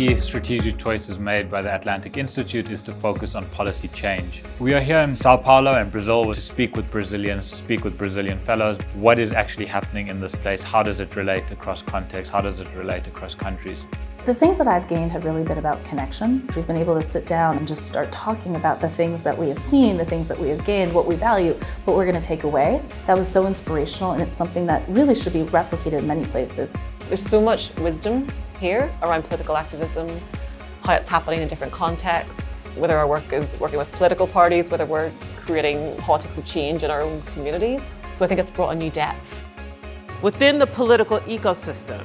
key strategic choices made by the Atlantic Institute is to focus on policy change. We are here in São Paulo in Brazil to speak with Brazilians, to speak with Brazilian fellows. What is actually happening in this place? How does it relate across contexts? How does it relate across countries? The things that I've gained have really been about connection. We've been able to sit down and just start talking about the things that we have seen, the things that we have gained, what we value, what we're going to take away. That was so inspirational, and it's something that really should be replicated in many places. There's so much wisdom here around political activism, how it's happening in different contexts, whether our work is working with political parties, whether we're creating politics of change in our own communities. So I think it's brought a new depth. Within the political ecosystem,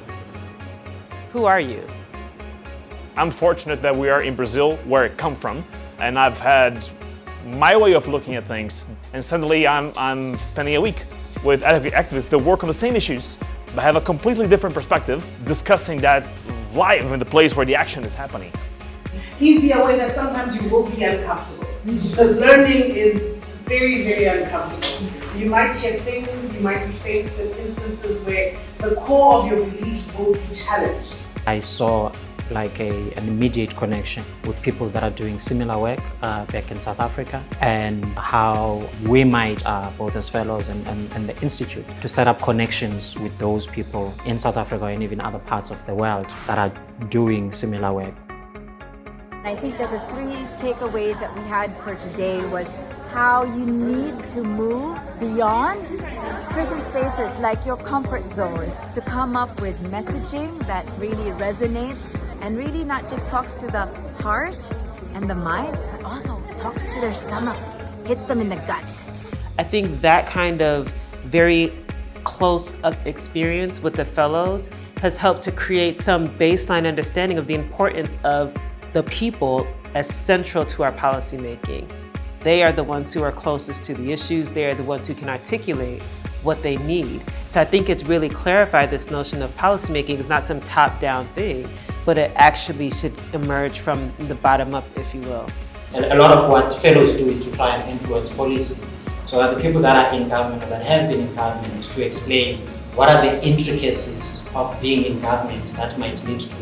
who are you? I'm fortunate that we are in Brazil, where I come from, and I've had my way of looking at things, and suddenly I'm spending a week with activists that work on the same issues, but have a completely different perspective, discussing that live in the place where the action is happening. Please be aware that sometimes you will be uncomfortable, because learning is very, very uncomfortable. You might hear things, you might be faced with instances where the core of your beliefs will be challenged. I saw an immediate connection with people that are doing similar work back in South Africa, and how we might, both as fellows and the Institute, to set up connections with those people in South Africa and even other parts of the world that are doing similar work. I think that the three takeaways that we had for today was how you need to move beyond certain spaces like your comfort zones to come up with messaging that really resonates and really not just talks to the heart and the mind, but also talks to their stomach, hits them in the gut. I think that kind of very close experience with the fellows has helped to create some baseline understanding of the importance of the people as central to our policymaking. They are the ones who are closest to the issues. They are the ones who can articulate what they need. So I think it's really clarified this notion of policymaking is not some top-down thing, but it actually should emerge from the bottom up, if you will. And a lot of what fellows do is to try and influence policy. So the people that are in government or that have been in government, to explain what are the intricacies of being in government that might lead to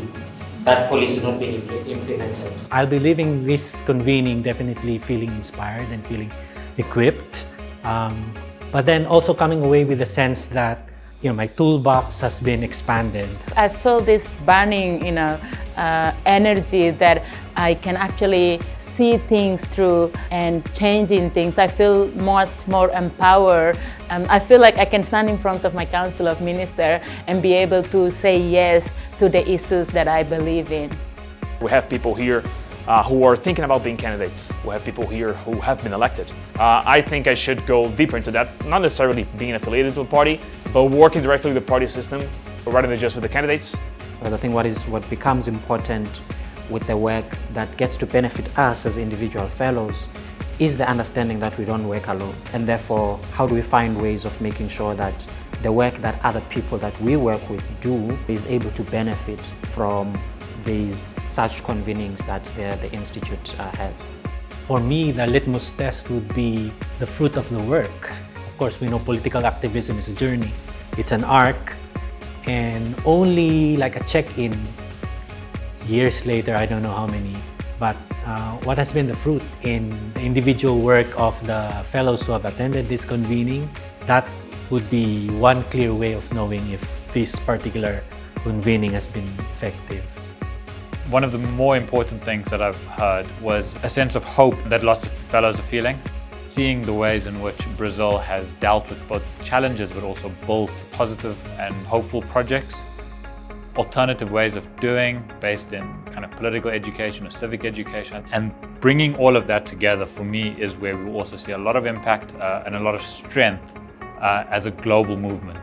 that policy not being implemented. I'll be leaving this convening definitely feeling inspired and feeling equipped, but then also coming away with the sense that my toolbox has been expanded. I feel this burning energy that I can actually see things through and changing things. I feel much more empowered. I feel like I can stand in front of my Council of Ministers and be able to say yes to the issues that I believe in. We have people here who are thinking about being candidates. We have people here who have been elected. I think I should go deeper into that, not necessarily being affiliated to a party, but working directly with the party system rather than just with the candidates. But I think what becomes important with the work that gets to benefit us as individual fellows is the understanding that we don't work alone. And therefore, how do we find ways of making sure that the work that other people that we work with do is able to benefit from these such convenings that the Institute has. For me, the litmus test would be the fruit of the work. Of course, we know political activism is a journey. It's an arc, and only like a check-in years later, I don't know how many, but what has been the fruit in the individual work of the fellows who have attended this convening, that would be one clear way of knowing if this particular convening has been effective. One of the more important things that I've heard was a sense of hope that lots of fellows are feeling. Seeing the ways in which Brazil has dealt with both challenges but also built positive and hopeful projects. Alternative ways of doing based in kind of political education or civic education, and bringing all of that together for me is where we also see a lot of impact and a lot of strength as a global movement.